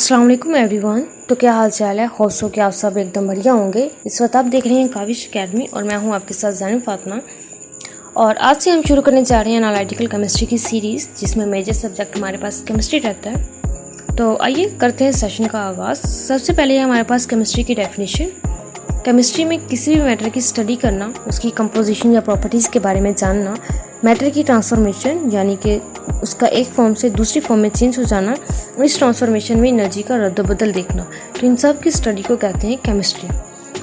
अस्सलाम वालेकुम एवरीवन। तो क्या हाल चाल है? होप सो कि आप सब एकदम बढ़िया होंगे। इस वक्त आप देख रहे हैं काविश अकेडमी और मैं हूं आपके साथ ज़ैनुल फातिमा। और आज से हम शुरू करने जा रहे हैं एनालिटिकल केमिस्ट्री की सीरीज़, जिसमें मेजर सब्जेक्ट हमारे पास केमिस्ट्री रहता है। तो आइए करते हैं सेशन का आगाज़। सबसे पहले हमारे पास केमिस्ट्री की डेफिनेशन। केमिस्ट्री में किसी भी मैटर की स्टडी करना, उसकी कंपोजिशन या प्रॉपर्टीज़ के बारे में जानना, मैटर की ट्रांसफॉर्मेशन यानी कि उसका एक फॉर्म से दूसरी फॉर्म में चेंज हो जाना, और इस ट्रांसफॉर्मेशन में एनर्जी का रद्द-बदल देखना, तो इन सब की स्टडी को कहते हैं केमिस्ट्री।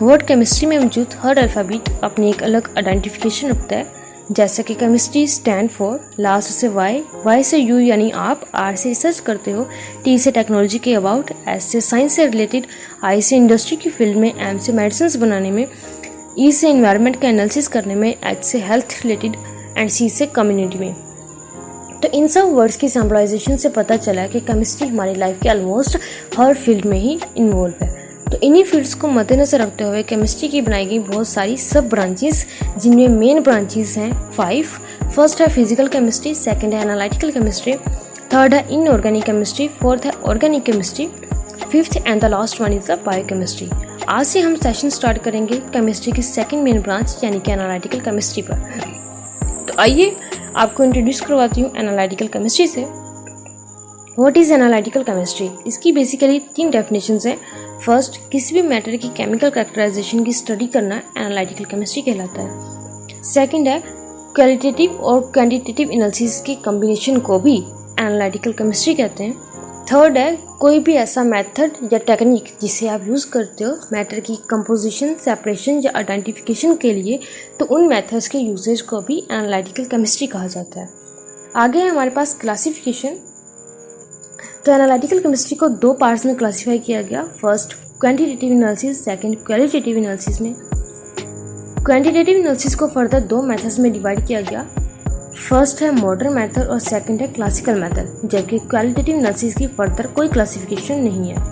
वर्ड केमिस्ट्री में मौजूद हर अल्फ़ाबेट अपनी एक अलग आइडेंटिफिकेशन रखता है। जैसे कि केमिस्ट्री स्टैंड फॉर, लास्ट से वाई से यू यानी आप, आर से रिसर्च करते हो, टी से टेक्नोलॉजी के अबाउट, एस से साइंस से रिलेटेड, आई से इंडस्ट्री की फील्ड में, एम से मेडिसिन बनाने में, ई से इन्वायरमेंट का एनालिसिस करने में, एच से हेल्थ रिलेटेड एंड सी से कम्युनिटी में। तो इन सब वर्ड्स की सिंबलाइजेशन से पता चला कि केमिस्ट्री हमारी लाइफ के ऑलमोस्ट हर फील्ड में ही इन्वॉल्व है। तो इन्हीं फील्ड्स को मद्देनजर रखते हुए केमिस्ट्री की बनाई गई बहुत सारी सब ब्रांचेस, जिनमें मेन ब्रांचेस हैं 5। फर्स्ट है फिजिकल केमिस्ट्री, सेकंड है एनालिटिकल केमिस्ट्री, थर्ड है इनऑर्गेनिक केमिस्ट्री, फोर्थ है organic chemistry, fifth and the last one is the biochemistry. आज से हम सेशन स्टार्ट करेंगे केमिस्ट्री की सेकेंड मेन ब्रांच यानी कि एनालिटिकल केमिस्ट्री पर। तो आइए आपको इंट्रोड्यूस करवाती हूँ एनालिटिकल केमिस्ट्री से। What is analytical chemistry? इसकी बेसिकली 3 डेफिनेशंस हैं। फर्स्ट, किसी भी मैटर की केमिकल कैरेक्टराइजेशन की स्टडी करना एनालिटिकल केमिस्ट्री कहलाता है। सेकंड है क्वालिटेटिव और क्वांटिटेटिव एनालिसिस के कॉम्बिनेशन को भी एनालिटिकल केमिस्ट्री कहते हैं। थर्ड है कोई भी ऐसा मेथड या टेक्निक जिसे आप यूज़ करते हो मैटर की कंपोजिशन, सेपरेशन या आइडेंटिफिकेशन के लिए, तो उन मेथड्स के यूजेज को भी एनालिटिकल केमिस्ट्री कहा जाता है। आगे है हमारे पास क्लासिफिकेशन। तो एनालिटिकल केमिस्ट्री को 2 पार्ट्स में क्लासीफाई किया गया। First quantitative analysis, second qualitative analysis में। क्वांटिटेटिव एनालिसिस को फर्दर 2 मेथड्स में डिवाइड किया गया। फर्स्ट है मॉडर्न मेथड और सेकंड है क्लासिकल मेथड, जबकि क्वालिटेटिव एनालिसिस की फर्दर कोई क्लासिफिकेशन नहीं है।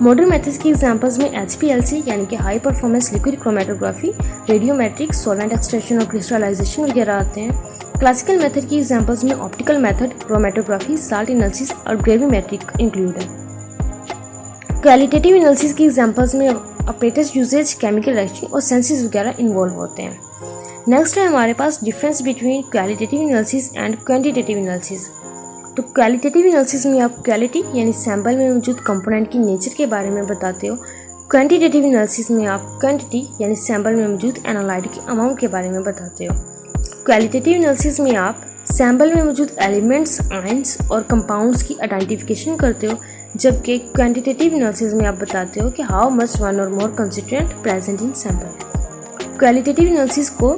मॉडर्न मेथड्स की एग्जांपल्स में HPLC यानी कि high performance liquid chromatography, radiometric, solvent extraction और क्रिस्टलाइजेशन वगैरह आते हैं। क्लासिकल मेथड की एग्जांपल्स में optical method, chromatography, salt analysis और ग्रेविमेट्रिक इंक्लूड है। क्वालिटेटिव एनालिसिस की एग्जांपल्स में ऑपरेटर्स यूजेज, केमिकल रिएक्शन और सेंसेस वगैरह इन्वॉल्व होते हैं। नेक्स्ट है हमारे पास difference between qualitative analysis and quantitative analysis. तो क्वालिटेटिव एनालिसिस में आप क्वालिटी यानी सैंपल में मौजूद कंपोनेंट की नेचर के बारे में बताते हो। क्वांटिटेटिव एनालिसिस में आप क्वांटिटी यानी सैंपल में मौजूद एनालाइट के अमाउंट के बारे में बताते हो। क्वालिटेटिव एनालिसिस में आप सैंपल में मौजूद एलिमेंट्स, आयंस और कंपाउंड्स की आइडेंटिफिकेशन करते हो, जबकि क्वांटिटेटिव एनालिसिस में आप बताते हो कि हाउ मच वन और more constituent present in sample. Qualitative analysis को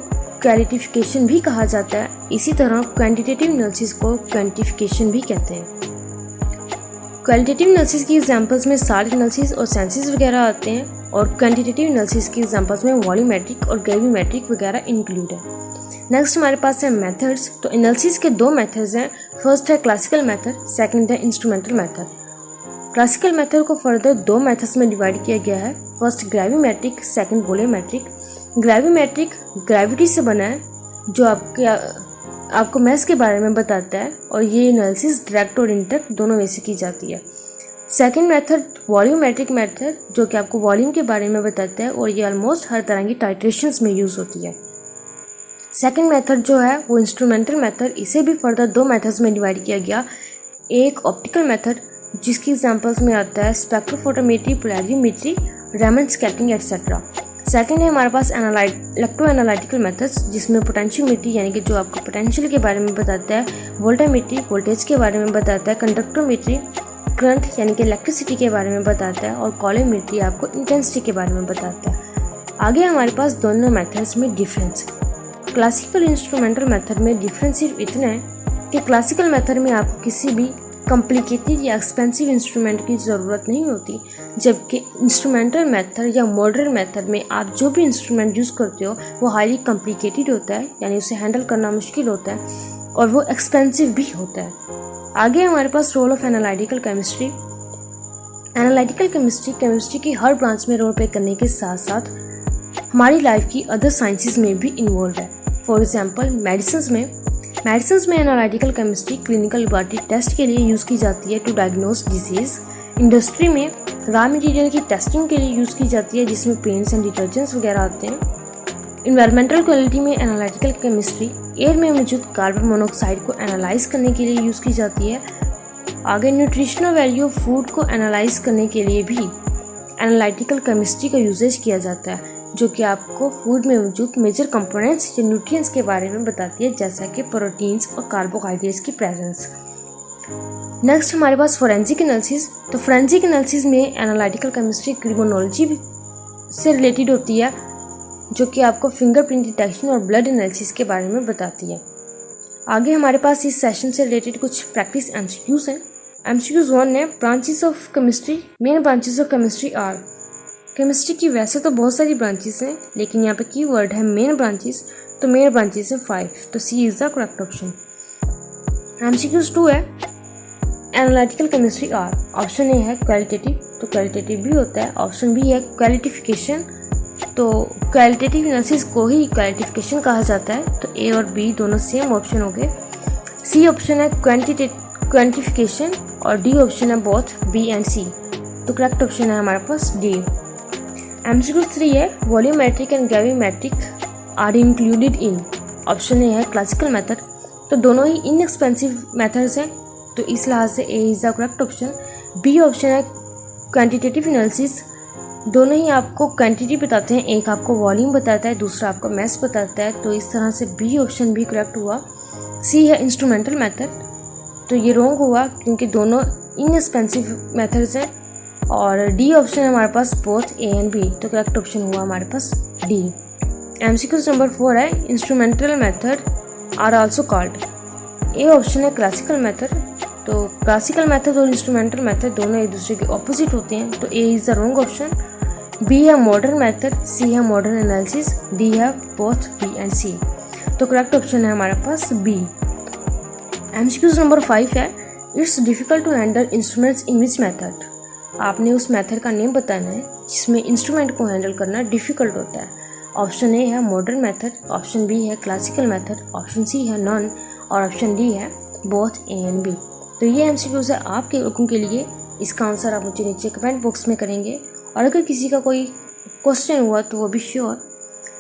क्वालिटिफिकेशन भी कहा जाता है। इसी तरह क्वांटिटेटिव एनालिसिस को क्वांटिफिकेशन भी कहते हैं। क्वालिटेटिव एनालिसिस की एग्जांपल्स में साल्ट एनालिसिस और सेंसेस वगैरह आते हैं, और क्वांटिटेटिव एनालिसिस की एग्जांपल्स में वॉल्यूमेट्रिक और ग्रेविमेट्रिक वगैरह इंक्लूड है। नेक्स्ट हमारे पास है मेथड्स। तो एनालिसिस के 2 मेथड्स हैं। फर्स्ट है क्लासिकल मेथड, सेकंड है इंस्ट्रूमेंटल मेथड। क्लासिकल मेथड को फर्दर 2 मेथड्स में डिवाइड किया गया है। First gravimetric, second volumetric. Gravimetric gravity से बना है, जो आपको मैस के बारे में बताता है, और ये एनालिसिस डायरेक्ट और इनडायरेक्ट दोनों में से की जाती है। सेकंड मेथड वॉल्यूमेट्रिक मेथड, जो कि आपको वॉल्यूम के बारे में बताता है, और ये ऑलमोस्ट हर तरह की टाइट्रेशंस में यूज़ होती है। सेकंड मेथड जो है वो इंस्ट्रूमेंटल मेथड, इसे भी फर्दर 2 मेथड्स में डिवाइड किया गया। एक ऑप्टिकल मेथड, जिसकी एग्जांपल्स में आता है spectrophotometry, polariometry, Raman scattering etcetera. Second है हमारे पास इलेक्ट्रो एनालिटिकल मेथड्स, जिसमें पोटेंशियोमेट्री यानी कि जो आपको पोटेंशियल के बारे में बताता है, वोल्टामेट्री वोल्टेज के बारे में बताता है, कंडक्टोमेट्री करंट यानी कि इलेक्ट्रिसिटी के बारे में बताता है, और कॉलोमेट्री आपको इंटेंसिटी के बारे में बताता है। आगे हमारे पास दोनों मेथड्स में डिफरेंस। क्लासिकल इंस्ट्रूमेंटल मेथड में डिफरेंस सिर्फ इतना है कि क्लासिकल मेथड में आपको किसी भी कॉम्प्लिकेटेड या एक्सपेंसिव इंस्ट्रूमेंट की ज़रूरत नहीं होती, जबकि इंस्ट्रूमेंटल मेथड या मॉडर्न मेथड में आप जो भी इंस्ट्रूमेंट यूज़ करते हो वो हाईली कॉम्प्लिकेटेड होता है, यानी उसे हैंडल करना मुश्किल होता है, और वो एक्सपेंसिव भी होता है। आगे हमारे पास role of analytical chemistry. Analytical chemistry की हर ब्रांच में रोल प्ले करने के साथ साथ हमारी लाइफ की अदर साइंसेज में भी इन्वॉल्व है। फॉर एग्जांपल मेडिसिन में analytical chemistry clinical laboratory test के लिए यूज़ की जाती है टू डायग्नोस डिजीज़। इंडस्ट्री में रॉ मटेरियल की टेस्टिंग के लिए यूज़ की जाती है, जिसमें पेंट्स एंड डिटर्जेंट्स वगैरह आते हैं। इन्वायरमेंटल क्वालिटी में एनालिटिकल केमिस्ट्री एयर में मौजूद कार्बन मोनोऑक्साइड को एनालाइज करने के लिए यूज़ की जाती है। आगे न्यूट्रिशनल वैल्यू ऑफ फूड को एनालाइज करने के लिए भी एनालिटिकल केमिस्ट्री का यूजेज किया जाता है, जो कि आपको फूड में मौजूद मेजर कंपोनेंट्स या न्यूट्रिएंट्स के बारे में बताती है, जैसा कि प्रोटीन्स और कार्बोहाइड्रेट्स की प्रेजेंस। नेक्स्ट हमारे पास फोरेंसिक एनालिसिस। तो फोरेंसिक एनालिसिस में एनालिटिकल केमिस्ट्री क्रिमिनोलॉजी से रिलेटेड होती है, जो कि आपको फिंगरप्रिंट डिटेक्शन और ब्लड एनालिसिस के बारे में बताती है। आगे हमारे पास इस सेशन से रिलेटेड कुछ प्रैक्टिस एमसीक्यूज हैं। एमसीक्यूज 1 है branches of chemistry. Main branches of chemistry are. Chemistry की वैसे तो बहुत सारी ब्रांचेस हैं, लेकिन यहाँ पे कीवर्ड है मेन ब्रांचेस, तो मेन ब्रांचेस है 5, तो C is the correct option. MCQs 2 है analytical chemistry are. Option A है क्वालिटेटिव, तो क्वालिटेटिव भी होता है। ऑप्शन बी है क्वालिटिफिकेशन, तो क्वालिटेटिव एनालिसिस को ही क्वालिटिफिकेशन कहा जाता है, तो ए और बी दोनों सेम ऑप्शन हो गए। सी ऑप्शन है क्वांटिफिकेशन और डी ऑप्शन है बोथ बी एंड सी, तो करेक्ट ऑप्शन है हमारे पास डी। एमसीक्यू 3 है volumetric and gravimetric are included in. Option A है क्लासिकल मेथड, तो दोनों ही इनएक्सपेंसिव मेथड्स हैं, तो इस लिहाज से A is the correct option. B option है क्वांटिटेटिव एनालिसिस, दोनों ही आपको क्वांटिटी बताते हैं, एक आपको वॉल्यूम बताता है, दूसरा आपको मैस बताता है, तो इस तरह से बी ऑप्शन भी करेक्ट हुआ। सी है इंस्ट्रूमेंटल मेथड, तो ये रॉन्ग हुआ क्योंकि दोनों इनएक्सपेंसिव मेथड्स हैं। और डी ऑप्शन है हमारे पास बोथ ए एंड बी, तो करेक्ट ऑप्शन हुआ हमारे पास डी। एमसीक्यू नंबर 4 है instrumental method are also called. A option है क्लासिकल मेथड, तो क्लासिकल मेथड और इंस्ट्रूमेंटल मेथड दोनों एक दूसरे के ऑपोजिट होते हैं, तो A is the wrong option. B है मॉडर्न मेथड, सी है मॉडर्न एनालिसिस, डी है बोथ बी एंड सी, तो करेक्ट ऑप्शन है हमारे पास बी। एमसीक्यूज नंबर 5 है it's difficult to handle instruments in which method. आपने उस मेथड का नेम बताना है जिसमें इंस्ट्रूमेंट को हैंडल करना डिफिकल्ट होता है। ऑप्शन ए है मॉडर्न मेथड, ऑप्शन बी है क्लासिकल मेथड, ऑप्शन सी है नॉन और ऑप्शन डी है बोथ ए एंड बी। तो ये एमसीक्यूज है आपके लोगों के लिए। इसका आंसर आप मुझे नीचे कमेंट बॉक्स में करेंगे, और अगर किसी का कोई क्वेश्चन हुआ तो वो भी श्योर।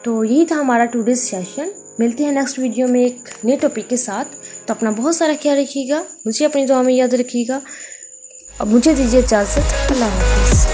तो यही था हमारा टुडेज सेशन। मिलते हैं नेक्स्ट वीडियो में एक नए टॉपिक के साथ। तो अपना बहुत सारा ख्याल रखिएगा, मुझे अपनी दुआ में याद रखिएगा। अब मुझे दीजिए इजाज़त। अल्लाह हाफिज़।